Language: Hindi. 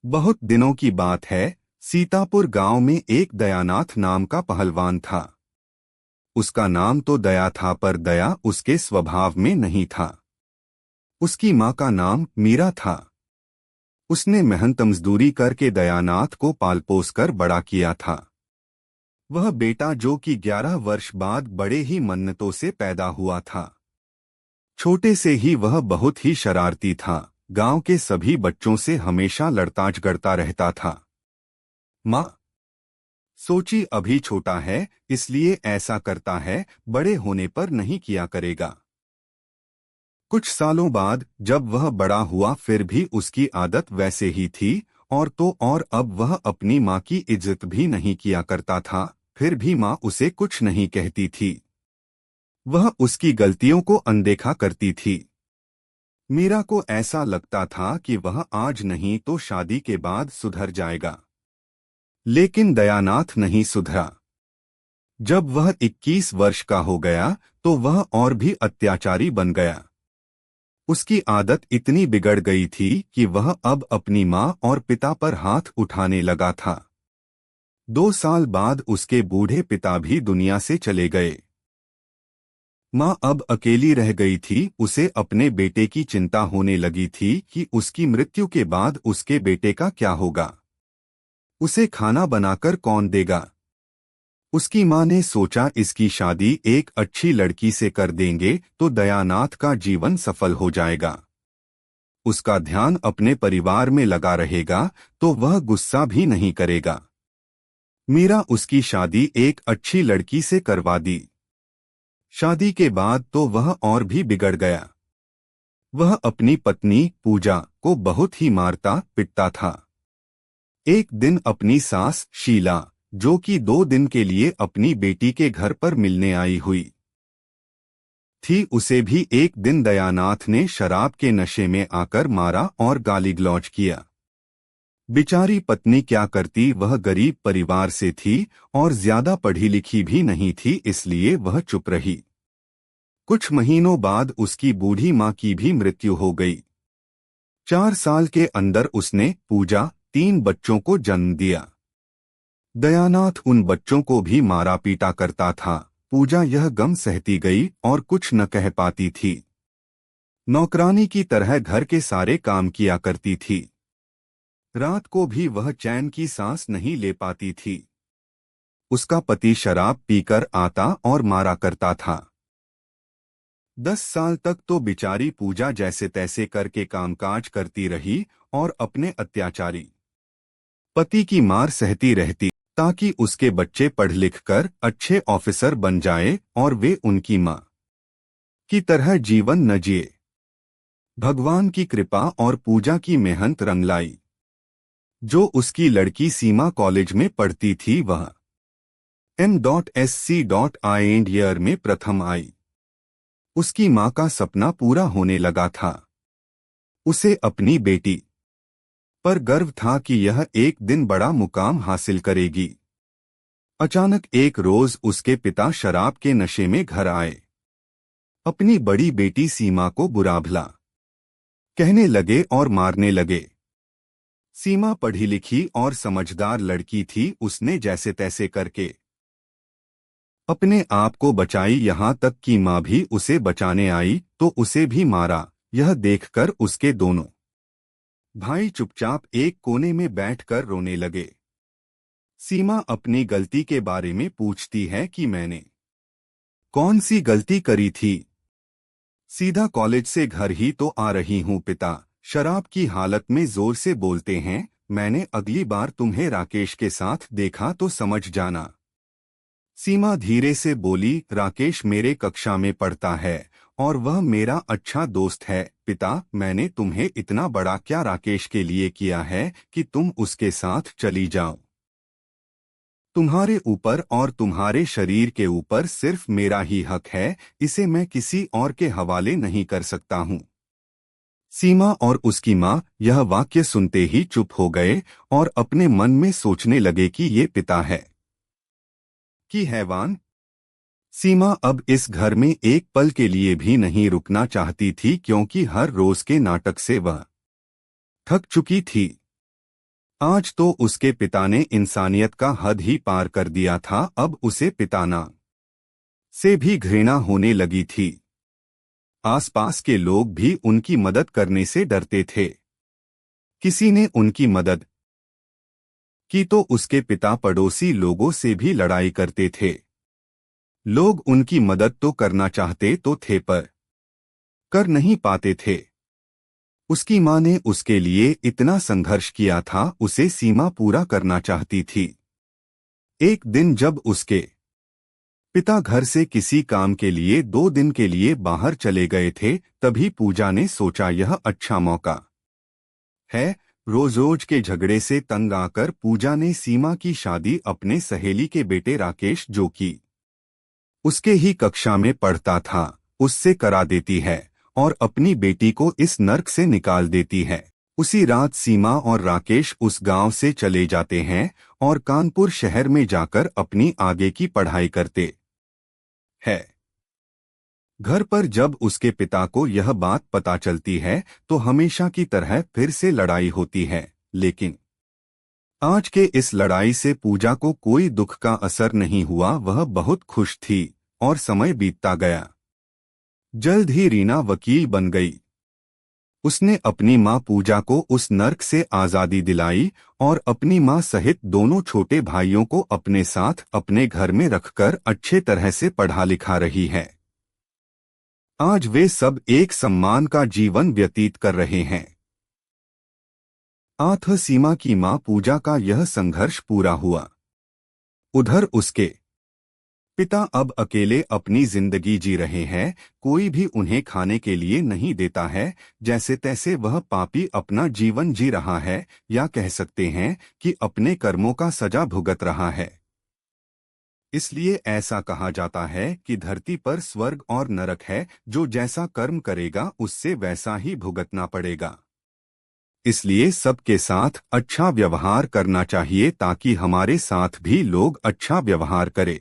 बहुत दिनों की बात है। सीतापुर गांव में एक दयानाथ नाम का पहलवान था। उसका नाम तो दया था, पर दया उसके स्वभाव में नहीं था। उसकी माँ का नाम मीरा था। उसने मेहनत मजदूरी करके दयानाथ को पाल पोस कर बड़ा किया था। वह बेटा जो कि 11 वर्ष बाद बड़े ही मन्नतों से पैदा हुआ था। छोटे से ही वह बहुत ही शरारती था। गांव के सभी बच्चों से हमेशा लड़ता झगड़ता रहता था। माँ सोची अभी छोटा है इसलिए ऐसा करता है, बड़े होने पर नहीं किया करेगा। कुछ सालों बाद जब वह बड़ा हुआ फिर भी उसकी आदत वैसे ही थी। और तो और अब वह अपनी माँ की इज्जत भी नहीं किया करता था। फिर भी माँ उसे कुछ नहीं कहती थी। वह उसकी गलतियों को अनदेखा करती थी। मीरा को ऐसा लगता था कि वह आज नहीं तो शादी के बाद सुधर जाएगा। लेकिन दयानाथ नहीं सुधरा। जब वह 21 वर्ष का हो गया तो वह और भी अत्याचारी बन गया। उसकी आदत इतनी बिगड़ गई थी कि वह अब अपनी माँ और पिता पर हाथ उठाने लगा था। 2 साल बाद उसके बूढ़े पिता भी दुनिया से चले गए। माँ अब अकेली रह गई थी। उसे अपने बेटे की चिंता होने लगी थी कि उसकी मृत्यु के बाद उसके बेटे का क्या होगा। उसे खाना बनाकर कौन देगा। उसकी माँ ने सोचा इसकी शादी एक अच्छी लड़की से कर देंगे तो दयानाथ का जीवन सफल हो जाएगा। उसका ध्यान अपने परिवार में लगा रहेगा तो वह गुस्सा भी नहीं करेगा। मीरा उसकी शादी एक अच्छी लड़की से करवा दी। शादी के बाद तो वह और भी बिगड़ गया। वह अपनी पत्नी पूजा को बहुत ही मारता पिटता था। एक दिन अपनी सास शीला, जो कि 2 दिन के लिए अपनी बेटी के घर पर मिलने आई हुई थी, उसे भी एक दिन दयानाथ ने शराब के नशे में आकर मारा और गाली गलौज किया। बेचारी पत्नी क्या करती, वह गरीब परिवार से थी और ज्यादा पढ़ी लिखी भी नहीं थी, इसलिए वह चुप रही। कुछ महीनों बाद उसकी बूढ़ी माँ की भी मृत्यु हो गई। 4 साल के अंदर उसने पूजा 3 बच्चों को जन्म दिया। दयानाथ उन बच्चों को भी मारा पीटा करता था। पूजा यह गम सहती गई और कुछ न कह पाती थी। नौकरानी की तरह घर के सारे काम किया करती थी। रात को भी वह चैन की सांस नहीं ले पाती थी। उसका पति शराब पीकर आता और मारा करता था। 10 साल तक तो बेचारी पूजा जैसे तैसे करके कामकाज करती रही और अपने अत्याचारी पति की मार सहती रहती, ताकि उसके बच्चे पढ़ लिख कर अच्छे ऑफिसर बन जाए और वे उनकी मां की तरह जीवन न जिए। भगवान की कृपा और पूजा की मेहनत रंग लाई। जो उसकी लड़की सीमा कॉलेज में पढ़ती थी वह M.Sc. ईयर में प्रथम आई। उसकी माँ का सपना पूरा होने लगा था। उसे अपनी बेटी पर गर्व था कि यह एक दिन बड़ा मुकाम हासिल करेगी। अचानक एक रोज उसके पिता शराब के नशे में घर आए। अपनी बड़ी बेटी सीमा को बुरा भला कहने लगे और मारने लगे। सीमा पढ़ी लिखी और समझदार लड़की थी। उसने जैसे तैसे करके अपने आप को बचाई, यहाँ तक कि माँ भी उसे बचाने आई तो उसे भी मारा। यह देखकर उसके दोनों भाई चुपचाप एक कोने में बैठकर रोने लगे। सीमा अपनी गलती के बारे में पूछती है कि मैंने कौन सी गलती करी थी। सीधा कॉलेज से घर ही तो आ रही हूँ। पिता शराब की हालत में जोर से बोलते हैं, मैंने अगली बार तुम्हें राकेश के साथ देखा तो समझ जाना। सीमा धीरे से बोली, राकेश मेरे कक्षा में पढ़ता है और वह मेरा अच्छा दोस्त है। पिता मैंने तुम्हें इतना बड़ा क्या राकेश के लिए किया है कि तुम उसके साथ चली जाओ। तुम्हारे ऊपर और तुम्हारे शरीर के ऊपर सिर्फ मेरा ही हक है, इसे मैं किसी और के हवाले नहीं कर सकता हूँ। सीमा और उसकी माँ यह वाक्य सुनते ही चुप हो गए और अपने मन में सोचने लगे कि ये पिता है कि हैवान। सीमा अब इस घर में एक पल के लिए भी नहीं रुकना चाहती थी, क्योंकि हर रोज के नाटक से वह थक चुकी थी। आज तो उसके पिता ने इंसानियत का हद ही पार कर दिया था। अब उसे पिताना से भी घृणा होने लगी थी। आसपास के लोग भी उनकी मदद करने से डरते थे। किसी ने उनकी मदद की तो उसके पिता पड़ोसी लोगों से भी लड़ाई करते थे। लोग उनकी मदद तो करना चाहते तो थे पर कर नहीं पाते थे। उसकी मां ने उसके लिए इतना संघर्ष किया था, उसे सीमा पूरा करना चाहती थी। एक दिन जब उसके पिता घर से किसी काम के लिए 2 दिन के लिए बाहर चले गए थे, तभी पूजा ने सोचा यह अच्छा मौका है। रोज रोज के झगड़े से तंग आकर पूजा ने सीमा की शादी अपने सहेली के बेटे राकेश, जो कि उसके ही कक्षा में पढ़ता था, उससे करा देती है और अपनी बेटी को इस नर्क से निकाल देती है। उसी रात सीमा और राकेश उस गांव से चले जाते हैं और कानपुर शहर में जाकर अपनी आगे की पढ़ाई करते हैं। घर पर जब उसके पिता को यह बात पता चलती है तो हमेशा की तरह फिर से लड़ाई होती है। लेकिन आज के इस लड़ाई से पूजा को कोई दुख का असर नहीं हुआ। वह बहुत खुश थी और समय बीतता गया। जल्द ही रीना वकील बन गई। उसने अपनी मां पूजा को उस नर्क से आजादी दिलाई और अपनी मां सहित दोनों छोटे भाइयों को अपने साथ अपने घर में रखकर अच्छे तरह से पढ़ा लिखा रही है। आज वे सब एक सम्मान का जीवन व्यतीत कर रहे हैं। आठ सीमा की मां पूजा का यह संघर्ष पूरा हुआ। उधर उसके पिता अब अकेले अपनी जिंदगी जी रहे हैं। कोई भी उन्हें खाने के लिए नहीं देता है। जैसे तैसे वह पापी अपना जीवन जी रहा है, या कह सकते हैं कि अपने कर्मों का सजा भुगत रहा है। इसलिए ऐसा कहा जाता है कि धरती पर स्वर्ग और नरक है। जो जैसा कर्म करेगा उससे वैसा ही भुगतना पड़ेगा। इसलिए सबके साथ अच्छा व्यवहार करना चाहिए ताकि हमारे साथ भी लोग अच्छा व्यवहार करें।